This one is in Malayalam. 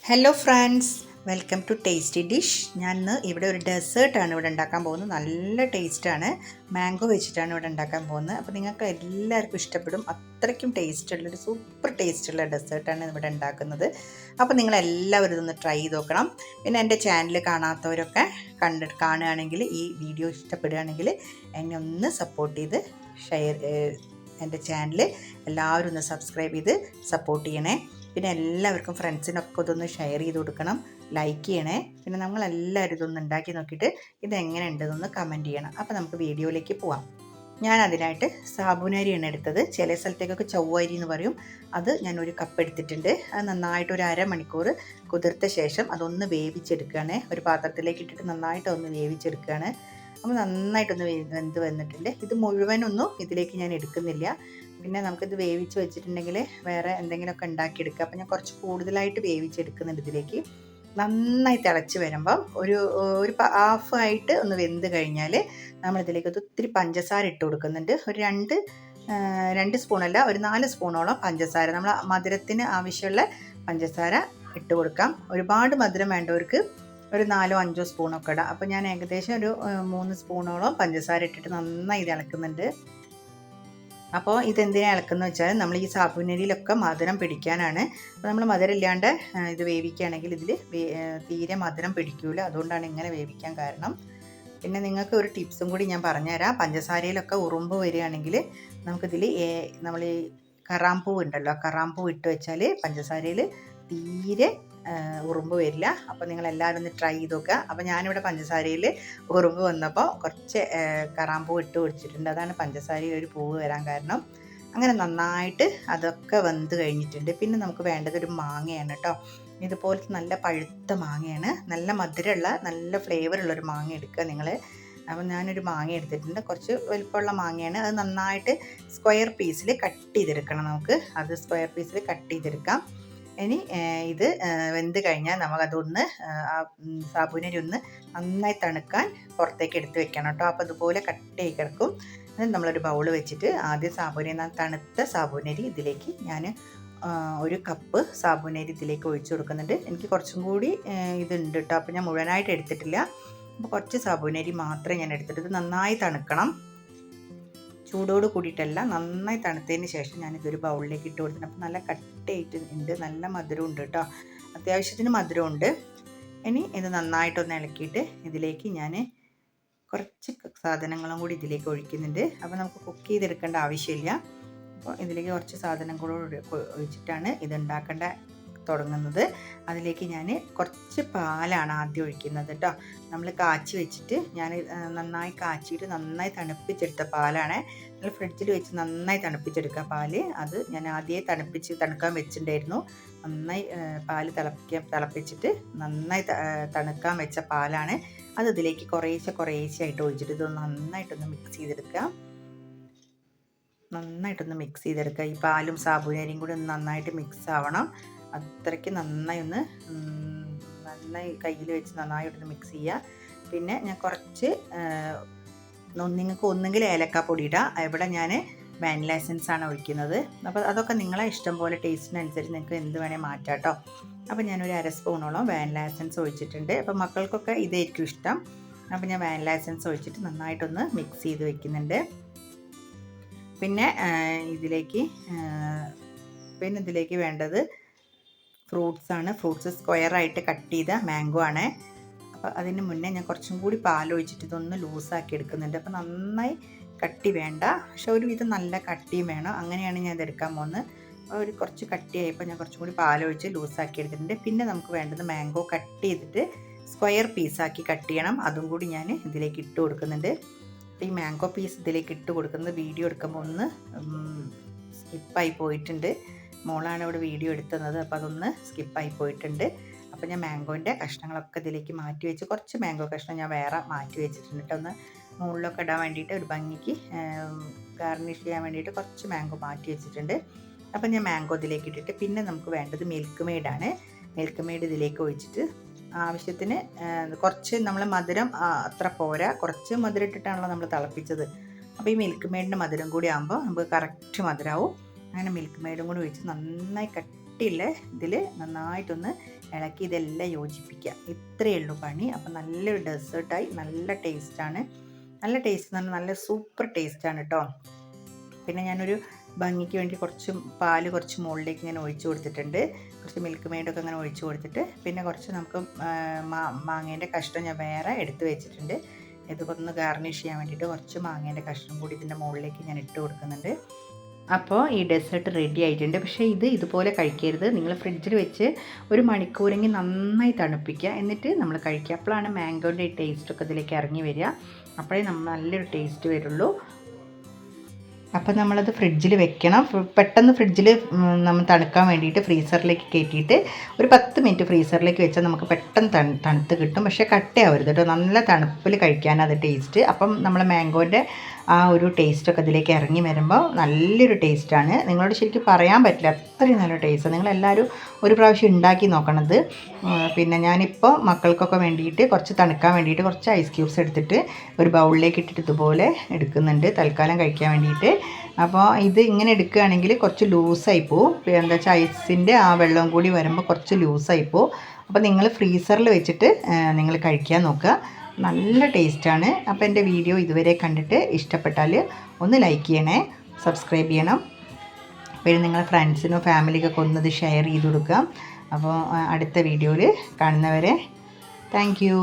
Hello friends, welcome to tasty dish. ഞാൻ ഇന്ന് ഇവിടെ ഒരു ഡെസേർട്ടാണ് ഇവിടെ ഉണ്ടാക്കാൻ പോകുന്നത്. നല്ല ടേസ്റ്റാണ്. മാംഗോ വെച്ചിട്ടാണ് ഇവിടെ ഉണ്ടാക്കാൻ പോകുന്നത്. അപ്പോൾ നിങ്ങൾക്ക് എല്ലാവർക്കും ഇഷ്ടപ്പെടും. അത്രയ്ക്കും ടേസ്റ്റുള്ളൊരു സൂപ്പർ ടേസ്റ്റുള്ള ഡെസേർട്ടാണ് ഇവിടെ ഉണ്ടാക്കുന്നത്. അപ്പോൾ നിങ്ങളെല്ലാവരും ഇതൊന്ന് ട്രൈ ചെയ്ത് നോക്കണം. പിന്നെ എൻ്റെ ചാനൽ കാണാത്തവരൊക്കെ കാണുകയാണെങ്കിൽ, ഈ വീഡിയോ ഇഷ്ടപ്പെടുകയാണെങ്കിൽ എന്നെ ഒന്ന് സപ്പോർട്ട് ചെയ്ത് എൻ്റെ ചാനൽ എല്ലാവരും ഒന്ന് സബ്സ്ക്രൈബ് ചെയ്ത് സപ്പോർട്ട് ചെയ്യണേ. പിന്നെ എല്ലാവർക്കും ഫ്രണ്ട്സിനൊക്കെ ഇതൊന്ന് ഷെയർ ചെയ്ത് കൊടുക്കണം, ലൈക്ക് ചെയ്യണേ. പിന്നെ നമ്മളെല്ലാവരും ഇതൊന്ന് ഉണ്ടാക്കി നോക്കിയിട്ട് ഇതെങ്ങനെ ഉണ്ടെന്നൊന്ന് കമൻറ്റ് ചെയ്യണം. അപ്പോൾ നമുക്ക് വീഡിയോയിലേക്ക് പോവാം. ഞാൻ അതിനായിട്ട് സാബുനരിയാണ് എടുത്തത്. ചില സ്ഥലത്തേക്കൊക്കെ ചൊവ്വരി എന്ന് പറയും. അത് ഞാൻ ഒരു കപ്പ് എടുത്തിട്ടുണ്ട്. അത് നന്നായിട്ട് ഒരു അരമണിക്കൂർ കുതിർത്ത ശേഷം അതൊന്ന് വേവിച്ചെടുക്കുകയാണ്. ഒരു പാത്രത്തിലേക്ക് ഇട്ടിട്ട് നന്നായിട്ട് ഒന്ന് വേവിച്ചെടുക്കുകയാണ്. അപ്പോൾ നന്നായിട്ടൊന്ന് വെന്ത് വന്നിട്ടുണ്ട്. ഇത് മുഴുവനൊന്നും ഇതിലേക്ക് ഞാൻ എടുക്കുന്നില്ല. പിന്നെ നമുക്കിത് വേവിച്ച് വെച്ചിട്ടുണ്ടെങ്കിൽ വേറെ എന്തെങ്കിലുമൊക്കെ ഉണ്ടാക്കിയെടുക്കുക. അപ്പോൾ ഞാൻ കുറച്ച് കൂടുതലായിട്ട് വേവിച്ചെടുക്കുന്നുണ്ട് ഇതിലേക്ക്. നന്നായി തിളച്ച് വരുമ്പം ഒരു ഹാഫായിട്ട് ഒന്ന് വെന്ത് കഴിഞ്ഞാൽ നമ്മളിതിലേക്ക് ഒത്തിരി പഞ്ചസാര ഇട്ട് കൊടുക്കുന്നുണ്ട്. ഒരു രണ്ട് സ്പൂണല്ല, ഒരു 4 സ്പൂണോളം പഞ്ചസാര, നമ്മൾ മധുരത്തിന് ആവശ്യമുള്ള പഞ്ചസാര ഇട്ട് കൊടുക്കാം. ഒരുപാട് മധുരം വേണ്ടവർക്ക് ഒരു 4-5 സ്പൂണൊക്കെ ഇടാം. അപ്പോൾ ഞാൻ ഏകദേശം ഒരു 3 സ്പൂണോളം പഞ്ചസാര ഇട്ടിട്ട് നന്നായി ഇത് ഇളക്കുന്നുണ്ട്. അപ്പോൾ ഇതെന്തിനാണ് ഇളക്കുന്നത് വെച്ചാൽ നമ്മൾ ഈ സാബുനരിയിലൊക്കെ മധുരം പിടിക്കാനാണ്. അപ്പോൾ നമ്മൾ മധുരം ഇല്ലാണ്ട് ഇത് വേവിക്കുകയാണെങ്കിൽ ഇതിൽ തീരെ മധുരം പിടിക്കില്ല. അതുകൊണ്ടാണ് ഇങ്ങനെ വേവിക്കാൻ കാരണം. പിന്നെ നിങ്ങൾക്ക് ഒരു ടിപ്സും കൂടി ഞാൻ പറഞ്ഞുതരാം. പഞ്ചസാരയിലൊക്കെ ഉറുമ്പ് വരികയാണെങ്കിൽ നമുക്കിതിൽ നമ്മൾ ഈ കറാമ്പൂ ഉണ്ടല്ലോ, കറാമ്പൂ ഇട്ട് വെച്ചാൽ പഞ്ചസാരയിൽ തീരെ ഉറുമ്പ് വരില്ല. അപ്പോൾ നിങ്ങളെല്ലാവരും ഒന്ന് ട്രൈ ചെയ്ത് നോക്കുക. അപ്പോൾ ഞാനിവിടെ പഞ്ചസാരയിൽ ഉറുമ്പ് വന്നപ്പോൾ കുറച്ച് കറാമ്പൂ ഇട്ട് വെച്ചിട്ടുണ്ട്. അതാണ് പഞ്ചസാരയിൽ ഒരു പൂവ് വരാൻ കാരണം. അങ്ങനെ നന്നായിട്ട് അതൊക്കെ വെന്ത് കഴിഞ്ഞിട്ടുണ്ട്. പിന്നെ നമുക്ക് വേണ്ടത് ഒരു മാങ്ങയാണ് കേട്ടോ. ഇതുപോലത്തെ നല്ല പഴുത്ത മാങ്ങയാണ്. നല്ല മധുരമുള്ള നല്ല ഫ്ലേവറുള്ളൊരു മാങ്ങ എടുക്കുക നിങ്ങൾ. അപ്പോൾ ഞാനൊരു മാങ്ങ എടുത്തിട്ടുണ്ട്. കുറച്ച് വലിപ്പമുള്ള മാങ്ങയാണ്. അത് നന്നായിട്ട് സ്ക്വയർ പീസിൽ കട്ട് ചെയ്തെടുക്കണം. നമുക്ക് അത് സ്ക്വയർ പീസിൽ കട്ട് ചെയ്തെടുക്കാം. ഇനി ഇത് വെന്ത് കഴിഞ്ഞാൽ നമുക്കതൊന്ന് സാബുനരി ഒന്ന് നന്നായി തണുക്കാൻ പുറത്തേക്ക് എടുത്ത് വെക്കണം കേട്ടോ. അപ്പോൾ അതുപോലെ കട്ട് ചെയ്ത് കിടക്കും. നമ്മളൊരു ബൗൾ വെച്ചിട്ട് ആദ്യം തണുത്ത സാബുനരി ഇതിലേക്ക് ഞാൻ ഒരു കപ്പ് സാബുനരി ഇതിലേക്ക് ഒഴിച്ചു കൊടുക്കുന്നുണ്ട്. എനിക്ക് കുറച്ചും കൂടി ഇതുണ്ട് കേട്ടോ. അപ്പോൾ ഞാൻ മുഴുവനായിട്ട് എടുത്തിട്ടില്ല. അപ്പോൾ കുറച്ച് സാബുനരി മാത്രമേ ഞാൻ എടുത്തിട്ട്. ഇത് നന്നായി തണുക്കണം. ചൂടോട് കൂടിയിട്ടല്ല, നന്നായി തണുത്തതിന് ശേഷം ഞാനിതൊരു ബൗളിലേക്ക് ഇട്ട് കൊടുത്തിട്ടുണ്ട്. അപ്പോൾ നല്ല കട്ടയായിട്ട് ഉണ്ട്, നല്ല മധുരം ഉണ്ട് കേട്ടോ. അത്യാവശ്യത്തിന് മധുരമുണ്ട്. ഇനി ഇത് നന്നായിട്ടൊന്ന് ഇളക്കിയിട്ട് ഇതിലേക്ക് ഞാൻ കുറച്ച് സാധനങ്ങളും കൂടി ഇതിലേക്ക് ഒഴിക്കുന്നുണ്ട്. അപ്പോൾ നമുക്ക് കുക്ക് ചെയ്തെടുക്കേണ്ട ആവശ്യമില്ല. അപ്പോൾ ഇതിലേക്ക് കുറച്ച് സാധനം കൂടെ ഒഴിച്ചിട്ടാണ് ഇത് ഉണ്ടാക്കേണ്ട തുടങ്ങുന്നത്. അതിലേക്ക് ഞാൻ കുറച്ച് പാലാണ് ആദ്യം ഒഴിക്കുന്നത് കേട്ടോ. നമ്മൾ കാച്ചി വെച്ചിട്ട് ഞാൻ നന്നായി കാച്ചിയിട്ട് നന്നായി തണുപ്പിച്ചെടുത്ത പാലാണ്. നമ്മൾ ഫ്രിഡ്ജിൽ വെച്ച് നന്നായി തണുപ്പിച്ചെടുക്കുക പാല്. അത് ഞാൻ ആദ്യമേ തണുക്കാൻ വെച്ചിട്ടുണ്ടായിരുന്നു. നന്നായി പാല് തിളപ്പിച്ചിട്ട് നന്നായി തണുക്കാൻ വെച്ച പാലാണ്. അത് ഇതിലേക്ക് കുറേശ്ശെ ആയിട്ട് ഒഴിച്ചിട്ട് ഇതൊന്ന് നന്നായിട്ടൊന്ന് മിക്സ് ചെയ്തെടുക്കുക. ഈ പാലും സാബുനരിയും കൂടി ഒന്ന് നന്നായിട്ട് മിക്സ് ആവണം. അത്രയ്ക്ക് നന്നായി കയ്യിൽ വെച്ച് നന്നായിട്ടൊന്ന് മിക്സ് ചെയ്യുക. പിന്നെ ഞാൻ കുറച്ച് നിങ്ങൾക്ക് ഒന്നെങ്കിൽ ഏലക്കാപ്പൊടി ഇടാം. ഇവിടെ ഞാൻ വാനില എസൻസ് ആണ് ഒഴിക്കുന്നത്. അപ്പോൾ അതൊക്കെ നിങ്ങളെ ഇഷ്ടം പോലെ ടേസ്റ്റിനനുസരിച്ച് നിങ്ങൾക്ക് എന്ത് വേണേൽ മാറ്റാം കേട്ടോ. അപ്പോൾ ഞാനൊരു 1/2 സ്പൂണോളം വാനില എസൻസ് ഒഴിച്ചിട്ടുണ്ട്. അപ്പോൾ മക്കൾക്കൊക്കെ ഇതായിരിക്കും ഇഷ്ടം. അപ്പോൾ ഞാൻ വാനില എസൻസ് ഒഴിച്ചിട്ട് നന്നായിട്ടൊന്ന് മിക്സ് ചെയ്ത് വെക്കുന്നുണ്ട്. പിന്നെ ഇതിലേക്ക് വേണ്ടത് ഫ്രൂട്ട്സ് സ്ക്വയറായിട്ട് കട്ട് ചെയ്ത മാംഗോ ആണ്. അപ്പോൾ അതിന് മുന്നേ ഞാൻ കുറച്ചും കൂടി പാലൊഴിച്ചിട്ട് ഇതൊന്ന് ലൂസാക്കി എടുക്കുന്നുണ്ട്. അപ്പോൾ നന്നായി കട്ടി വേണ്ട, പക്ഷെ ഒരുവിധം നല്ല കട്ടിയും വേണം. അങ്ങനെയാണ് ഞാൻ ഇതെടുക്കാൻ പോകുന്നത്. ഒരു കുറച്ച് കട്ടിയായപ്പോൾ ഞാൻ കുറച്ചും കൂടി പാലൊഴിച്ച് ലൂസാക്കി എടുത്തിട്ടുണ്ട്. പിന്നെ നമുക്ക് വേണ്ടത് മാംഗോ കട്ട് ചെയ്തിട്ട് സ്ക്വയർ പീസാക്കി കട്ട് ചെയ്യണം. അതും കൂടി ഞാൻ ഇതിലേക്ക് ഇട്ട് കൊടുക്കുന്നുണ്ട്. ഈ മാംഗോ പീസ് ഇതിലേക്ക് ഇട്ട് കൊടുക്കുന്നത് വീഡിയോ എടുക്കുമ്പോൾ ഒന്ന് സ്കിപ്പായി പോയിട്ടുണ്ട്. മോളാണ് ഇവിടെ വീഡിയോ എടുത്തുന്നത്. അപ്പോൾ അതൊന്ന് സ്കിപ്പായി പോയിട്ടുണ്ട്. അപ്പോൾ ഞാൻ മാംഗോൻ്റെ കഷ്ണങ്ങളൊക്കെ ഇതിലേക്ക് മാറ്റി വെച്ച് കുറച്ച് മാംഗോ കഷ്ണം ഞാൻ വേറെ മാറ്റി വെച്ചിട്ടുണ്ട്. ഒന്ന് മുകളിലൊക്കെ ഇടാൻ വേണ്ടിയിട്ട് ഒരു ഭംഗിക്ക് ഗാർണിഷ് ചെയ്യാൻ വേണ്ടിയിട്ട് കുറച്ച് മാംഗോ മാറ്റി വെച്ചിട്ടുണ്ട്. അപ്പോൾ ഞാൻ മാംഗോ ഇതിലേക്ക് ഇട്ടിട്ട് പിന്നെ നമുക്ക് വേണ്ടത് മിൽക്ക് മെയ്ഡാണ്. മിൽക്ക് മെയ്ഡ് ഇതിലേക്ക് ഒഴിച്ചിട്ട് ആവശ്യത്തിന് കുറച്ച് നമ്മൾ മധുരം അത്ര പോരാ, കുറച്ച് മധുരം ഇട്ടിട്ടാണല്ലോ നമ്മൾ തിളപ്പിച്ചത്. അപ്പോൾ ഈ മിൽക്ക് മെയ്ഡിൻ്റെ മധുരം കൂടി ആകുമ്പോൾ നമുക്ക് കറക്റ്റ് മധുരമാവും. അങ്ങനെ മിൽക്ക് മെയ്ഡും കൂടി ഒഴിച്ച് നന്നായി കട്ട് കട്ടിയുള്ള ഇതിൽ നന്നായിട്ടൊന്ന് ഇളക്കി ഇതെല്ലാം യോജിപ്പിക്കുക. ഇത്രയേ ഉള്ളൂ പണി. അപ്പോൾ നല്ലൊരു ഡെസേർട്ടായി, നല്ല ടേസ്റ്റാണ്. നല്ല ടേസ്റ്റ് എന്ന് പറഞ്ഞാൽ നല്ല സൂപ്പർ ടേസ്റ്റാണ് കേട്ടോ. പിന്നെ ഞാനൊരു ഭംഗിക്ക് വേണ്ടി കുറച്ച് മുകളിലേക്ക് ഇങ്ങനെ ഒഴിച്ചു കൊടുത്തിട്ടുണ്ട്. കുറച്ച് മിൽക്ക് മെയ്ഡൊക്കെ ഇങ്ങനെ ഒഴിച്ചു കൊടുത്തിട്ട് പിന്നെ കുറച്ച് നമുക്ക് മാങ്ങേൻ്റെ കഷ്ണം ഞാൻ വേറെ എടുത്ത് വെച്ചിട്ടുണ്ട്. ഇതൊക്കെ ഒന്ന് ഗാർണിഷ് ചെയ്യാൻ വേണ്ടിയിട്ട് കുറച്ച് മാങ്ങേൻ്റെ കഷ്ണം കൂടി ഇതിൻ്റെ മുകളിലേക്ക് ഞാൻ ഇട്ട് കൊടുക്കുന്നുണ്ട്. അപ്പോൾ ഈ ഡെസേർട്ട് റെഡി ആയിട്ടുണ്ട്. പക്ഷേ ഇതുപോലെ കഴിക്കരുത്. നിങ്ങൾ ഫ്രിഡ്ജിൽ വെച്ച് ഒരു മണിക്കൂറെങ്കിൽ നന്നായി തണുപ്പിക്കുക. എന്നിട്ട് നമ്മൾ കഴിക്കുക. അപ്പോഴാണ് മാംഗോൻ്റെ ഈ ടേസ്റ്റൊക്കെ ഇതിലേക്ക് ഇറങ്ങി വരിക. അപ്പോഴേ നമ്മൾ നല്ലൊരു ടേസ്റ്റ് വരുള്ളൂ. അപ്പോൾ നമ്മളത് ഫ്രിഡ്ജിൽ വെക്കണം. പെട്ടെന്ന് ഫ്രിഡ്ജിൽ നമ്മൾ തണുക്കാൻ വേണ്ടിയിട്ട് ഫ്രീസറിലേക്ക് കയറ്റിയിട്ട് ഒരു 10 മിനിറ്റ് ഫ്രീസറിലേക്ക് വെച്ചാൽ നമുക്ക് പെട്ടെന്ന് തണുത്ത് കിട്ടും. പക്ഷേ കട്ടയാവരുത് കേട്ടോ. നല്ല തണുപ്പിൽ കഴിക്കാനത് ടേസ്റ്റ്. അപ്പം നമ്മൾ മാംഗോൻ്റെ ആ ഒരു ടേസ്റ്റൊക്കെ ഇതിലേക്ക് ഇറങ്ങി വരുമ്പോൾ നല്ലൊരു ടേസ്റ്റാണ്. നിങ്ങളോട് ശരിക്കും പറയാൻ പറ്റില്ല, അത്രയും നല്ല ടേസ്റ്റാണ്. നിങ്ങളെല്ലാവരും ഒരു പ്രാവശ്യം ഉണ്ടാക്കി നോക്കണത്. പിന്നെ ഞാനിപ്പോൾ മക്കൾക്കൊക്കെ വേണ്ടിയിട്ട് കുറച്ച് തണുക്കാൻ വേണ്ടിയിട്ട് കുറച്ച് ഐസ് ക്യൂബ്സ് എടുത്തിട്ട് ഒരു ബൗളിലേക്ക് ഇട്ടിട്ട് ഇതുപോലെ എടുക്കുന്നുണ്ട് തൽക്കാലം കഴിക്കാൻ വേണ്ടിയിട്ട്. അപ്പോൾ ഇത് ഇങ്ങനെ എടുക്കുകയാണെങ്കിൽ കുറച്ച് ലൂസായി പോവും. എന്താ വെച്ചാൽ ഐസിൻ്റെ ആ വെള്ളം കൂടി വരുമ്പോൾ കുറച്ച് ലൂസായി പോവും. അപ്പോൾ നിങ്ങൾ ഫ്രീസറിൽ വെച്ചിട്ട് നിങ്ങൾ കഴിക്കാൻ നോക്കുക. നല്ല ടേസ്റ്റാണ്. അപ്പോൾ എൻ്റെ വീഡിയോ ഇതുവരെ കണ്ടിട്ട് ഇഷ്ടപ്പെട്ടാൽ ഒന്ന് ലൈക്ക് ചെയ്യണേ, സബ്സ്ക്രൈബ് ചെയ്യണം. പിന്നെ നിങ്ങളുടെ ഫ്രണ്ട്സിനോ ഫാമിലിക്കൊക്കെ ഒന്നത് ഷെയർ ചെയ്ത് കൊടുക്കാം. അപ്പോൾ അടുത്ത വീഡിയോയിൽ കാണുന്നവരെ താങ്ക് യു.